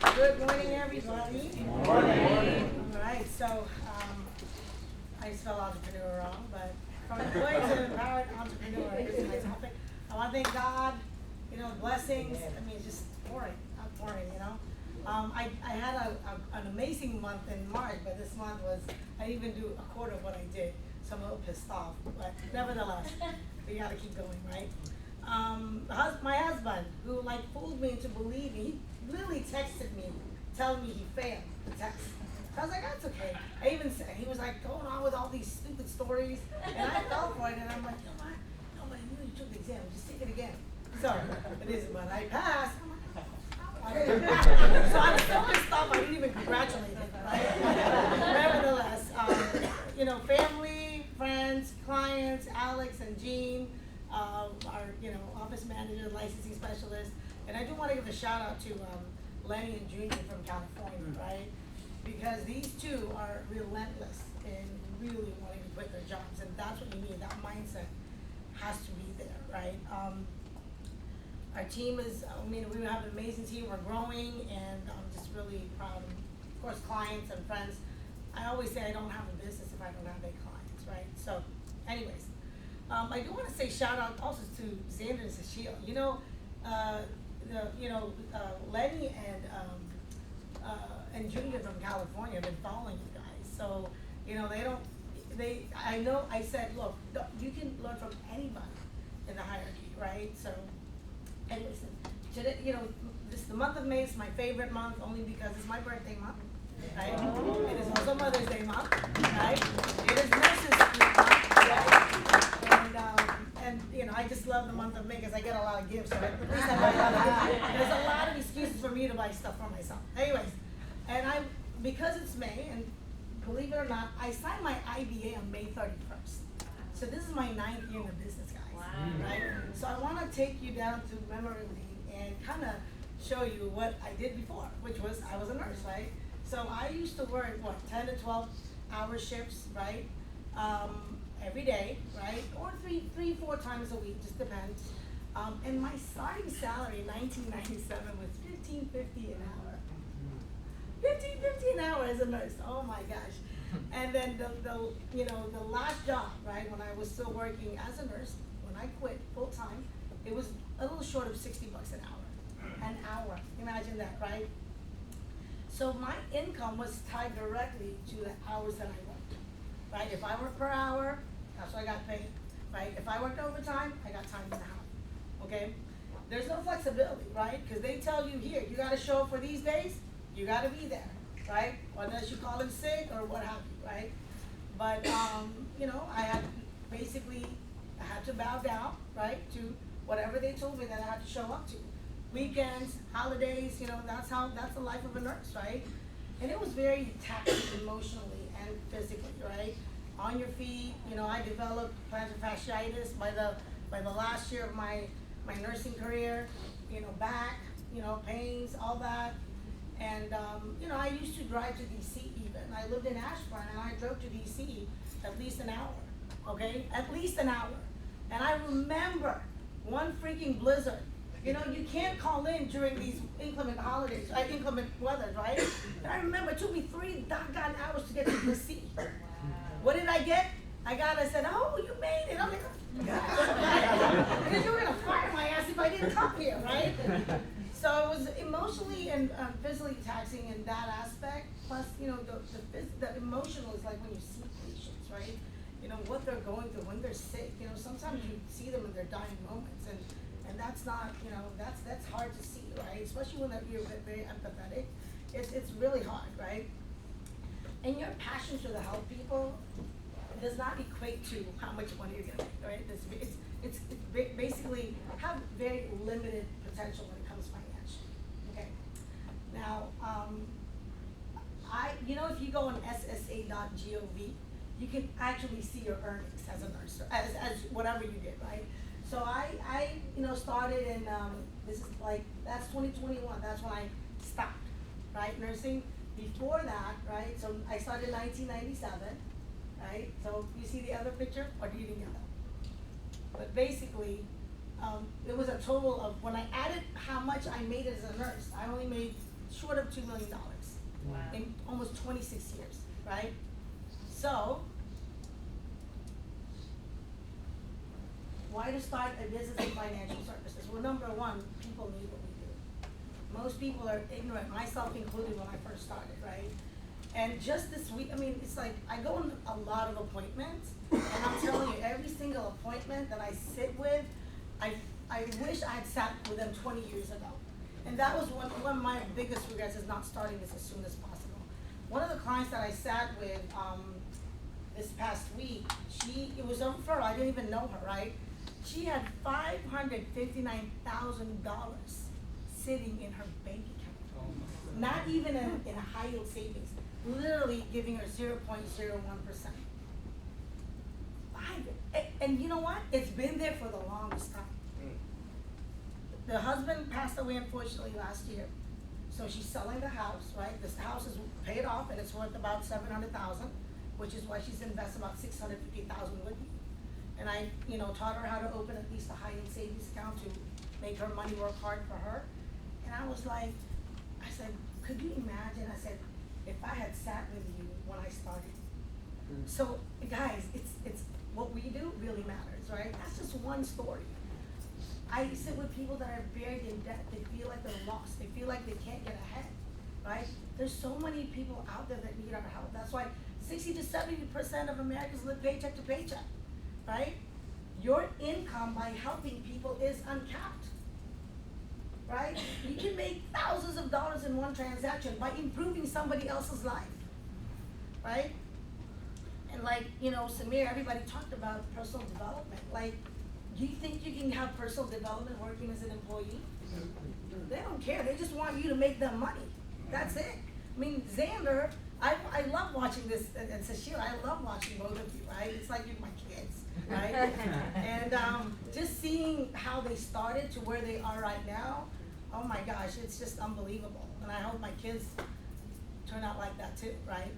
Good morning, everybody. Good morning. All right, so I spell entrepreneur wrong, but from employee to empowered entrepreneur is my topic. I want to thank God, blessings. I mean, it's just pouring, not pouring. I had an amazing month in March, but this month I didn't even do a quarter of what I did, so I'm a little pissed off. But nevertheless, we got to keep going, right? My husband, who fooled me into believing, he literally texted me, telling me he failed the test. So I was like, that's okay. I even said, he was going on with all these stupid stories, and I fell for it, and I'm like, no, but I knew you took the exam, just take it again. So, it is, but I passed. So I'm so pissed off, I didn't even congratulate him, right? Nevertheless, family, friends, clients, Alex and Jean, our office manager, licensing specialist, and I do want to give a shout out to Lenny and Junior from California, right? Because these two are relentless in really wanting to quit their jobs, and that's what you need. That mindset has to be there, right? Our team we have an amazing team. We're growing, and I'm just really proud of, course, clients and friends. I always say I don't have a business if I don't have any clients, right? So, anyways. I do want to say shout out also to Xander and Cecile. Lenny and Junior from California have been following you guys. So, I said, look, you can learn from anybody in the hierarchy, right? So, anyways, today, the month of May is my favorite month only because it's my birthday month, right? It is also Mother's Day month, right? It is Nurses Week month, right? And I just love the month of May because I get a lot of gifts, so at least I buy a lot of gifts. There's a lot of excuses for me to buy stuff for myself. Anyways, because it's May, and believe it or not, I signed my IBA on May 31st. So this is my 9th year in the business, guys. Wow. Right? So I want to take you down to memory lane and kind of show you what I did before, which was I was a nurse, right? So I used to work, 10 to 12 hour shifts, right? Every day, right? Or three, 4 times a week, just depends. And my starting salary in 1997 was $15.50 an hour. $15.50 an hour as a nurse. Oh my gosh! And then the last job, right? When I was still working as a nurse, when I quit full time, it was a little short of $60 an hour. An hour. Imagine that, right? So my income was tied directly to the hours that I worked. Right? If I worked per hour, that's what I got paid. Right? If I worked overtime, I got time in the house. Okay? There's no flexibility, right? Because they tell you here, you got to show up for these days, you got to be there, right? Unless you call in sick or what have you, right? But I had to bow down, right, to whatever they told me that I had to show up to. Weekends, holidays, that's the life of a nurse, right? And it was very taxing emotionally and physically, right? On your feet, I developed plantar fasciitis by the last year of my nursing career, back, pains, all that. And, I used to drive to DC even. I lived in Ashburn and I drove to DC at least an hour, okay? At least an hour. And I remember one freaking blizzard. You can't call in during these inclement holidays, inclement weather, right? And I remember it took me 3 doggone hours to get to DC. What did I get? I said, oh, you made it. I'm like, because you were going to fire my ass if I didn't come here, right? So it was emotionally and physically taxing in that aspect. Plus, the emotional is like when you see patients, right? What they're going through when they're sick. Sometimes you see them in their dying moments, and that's not, that's hard to see, right? Especially when you're very empathetic. It's really hard, right? And your passion to help people does not equate to how much money you're gonna make, right? It's basically have very limited potential when it comes financially. Okay. Now, if you go on ssa.gov, you can actually see your earnings as a nurse, as whatever you did, right? So I started in that's 2021. That's when I stopped, right, nursing. Before that, right, so I started in 1997, right? So you see the other picture, or do you didn't get that? But basically, it was a total of, when I added how much I made as a nurse, I only made short of $2 million Wow. in almost 26 years, right? So, why to start a business in financial services? Well, number one, people need what we do. Most people are ignorant, myself included when I first started, right? And just this week, I mean, it's like, I go on a lot of appointments, and I'm telling you, every single appointment that I sit with, I wish I had sat with them 20 years ago. And that was one of my biggest regrets, is not starting this as soon as possible. One of the clients that I sat with, this past week, it was a referral, I didn't even know her, right? She had $559,000 sitting in her bank account. Not even in a high yield savings, literally giving her 0.01%. And you know what? It's been there for the longest time. The husband passed away unfortunately last year, so she's selling the house, right? This house is paid off and it's worth about $700,000, which is why she's invested about $650,000 with me. And I, taught her how to open at least a high yield savings account to make her money work hard for her. And I was like, I said, could you imagine? I said, if I had sat with you when I started. So guys, it's what we do really matters, right? That's just one story. I sit with people that are buried in debt. They feel like they're lost. They feel like they can't get ahead, right? There's so many people out there that need our help. That's why 60 to 70% of Americans live paycheck to paycheck, right? Your income by helping people is uncapped, right? You can make thousands of dollars in one transaction by improving somebody else's life, right? And like, Samir, everybody talked about personal development. Like, do you think you can have personal development working as an employee? They don't care. They just want you to make them money. That's it. I mean, Xander, I love watching this, and Cecilia, I love watching both of you, right? It's like you're my kids, right? And just seeing how they started to where they are right now, oh my gosh, it's just unbelievable. And I hope my kids turn out like that too, right?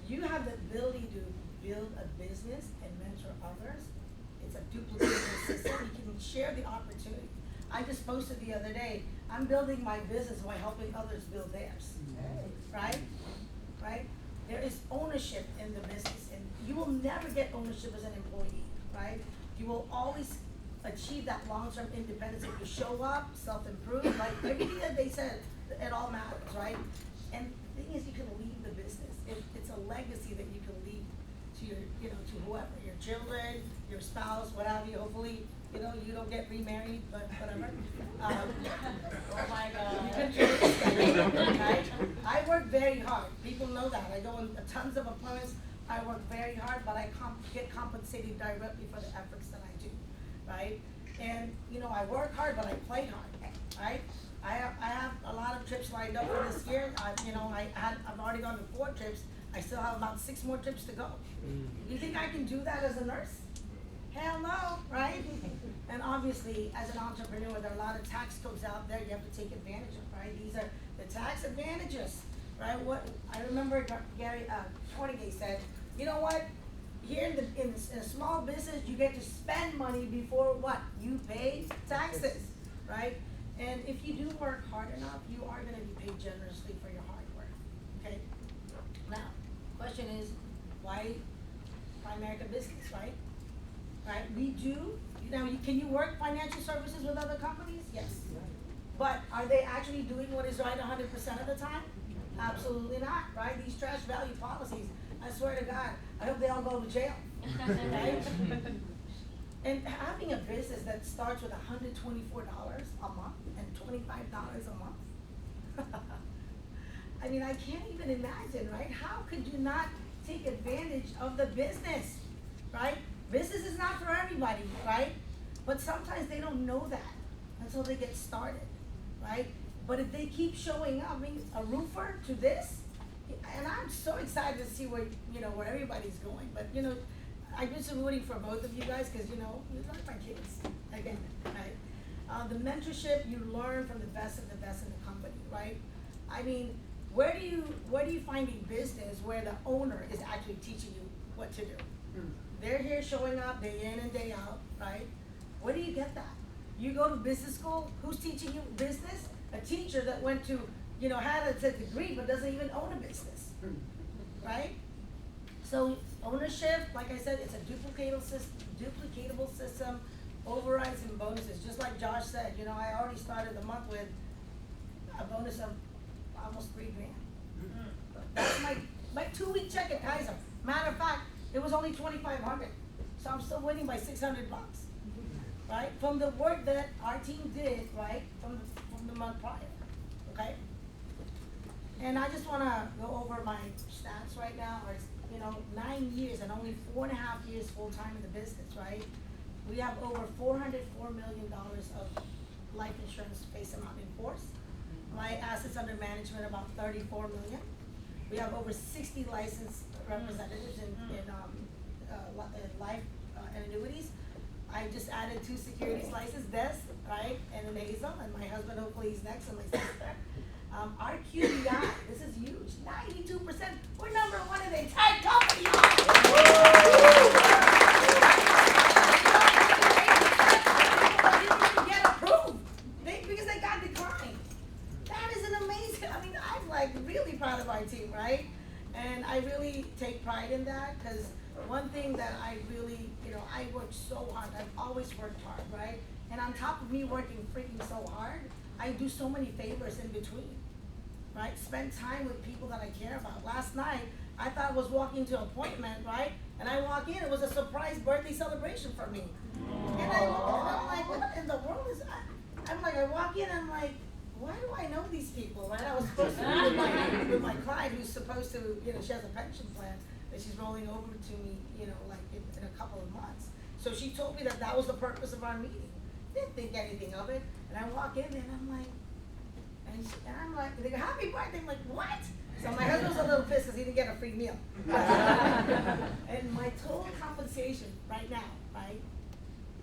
You have the ability to build a business and mentor others. It's a duplicated system. You can share the opportunity. I just posted the other day, I'm building my business by helping others build theirs, right? Right? There is ownership in the business, and you will never get ownership as an employee, right? You will always achieve that long-term independence if you show up, self-improve, like everything that they said, it all matters, right? And the thing is, you can leave the business. It's a legacy that you can leave to your, to whoever, your children, your spouse, what have you. Hopefully, you don't get remarried, but whatever. Oh my God. You can choose, right? I work very hard. People know that. I go on tons of appointments. I work very hard, but I get compensated directly for the efforts that I do, right? And I work hard, but I play hard, right? I have a lot of trips lined up for this year. I've already gone to 4 trips. I still have about 6 more trips to go. You think I can do that as a nurse? Hell no, right? And obviously, as an entrepreneur, there are a lot of tax codes out there you have to take advantage of, right? These are the tax advantages, right? What I remember Gary Tornegay said, you know what? Here in a small business, you get to spend money before what? You pay taxes, right? And if you do work hard enough, you are going to be paid generously for your hard work, okay? Now, question is, why Primerica Business, right? Right, we do, can you work financial services with other companies? Yes. But are they actually doing what is right 100% of the time? Absolutely not, right? These trash value policies, I swear to God, I hope they all go to jail, right? And having a business that starts with $124 a month and $25 a month, I mean, I can't even imagine, right? How could you not take advantage of the business, right? Business is not for everybody, right? But sometimes they don't know that until they get started, right? But if they keep showing up, I mean, a roofer to this, and I'm so excited to see where, where everybody's going. But, I'm just rooting for both of you guys because, you're like my kids, again, right? The mentorship, you learn from the best of the best in the company, right? I mean, where do you find a business where the owner is actually teaching you what to do? They're here showing up day in and day out, right? Where do you get that? You go to business school, who's teaching you business? A teacher that went to, had a degree but doesn't even own a business, right? So ownership, like I said, it's a duplicatable system, overrides and bonuses. Just like Josh said, I already started the month with a bonus of almost $3,000. That's my 2-week check at Kaiser. Matter of fact, it was only $2,500, so I'm still winning by $600, right? From the work that our team did, right, from the month prior, okay? And I just wanna go over my stats right now. It's 9 years and only 4.5 years full-time in the business, right? We have over $404 million of life insurance face amount in force. My assets under management about 34 million. We have over 60 licensed representatives in life and annuities. I just added 2 securities licenses, Des, right, and an Hazel, and my husband hopefully he's next, and my sister. Our QBI, this is huge, 92%. We're number 1 in the entire company. Didn't even get approved because they got declined. That is an amazing. I'm really proud of our team, right? And I really take pride in that because one thing that I really, I work so hard. I've always worked hard, right? And on top of me working freaking so hard, I do so many favors in between, right? Spend time with people that I care about. Last night, I thought I was walking to an appointment, right? And I walk in, it was a surprise birthday celebration for me. And I look at it, I'm like, what in the world is that? I walk in, I'm like, why do I know these people, right? I was supposed to be with my client who's supposed to, she has a pension plan that she's rolling over to me, in a couple of months. So she told me that was the purpose of our meeting. Didn't think anything of it. And I walk in and I'm like, they go, happy birthday. I'm like, what? So my husband was a little pissed because he didn't get a free meal. And my total compensation right now, right,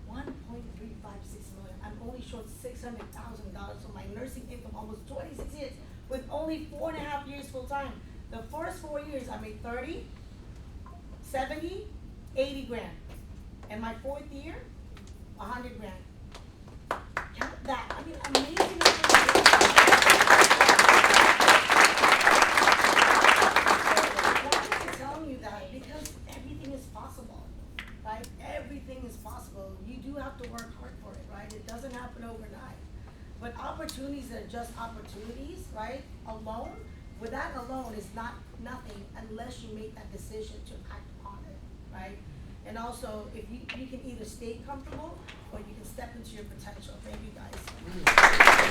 $1.356 million. I'm only short $600,000 from my nursing income, almost 26 years, with only 4.5 years full time. The first 4 years, I made 30, 70, 80 grand. And my 4th year, 100 grand. Count that. Amazing. Because everything is possible, right? Everything is possible. You do have to work hard for it, right? It doesn't happen overnight. But opportunities are just opportunities, right? That alone is not nothing unless you make that decision to act on it, right? And also, if you can either stay comfortable or you can step into your potential. Thank you guys.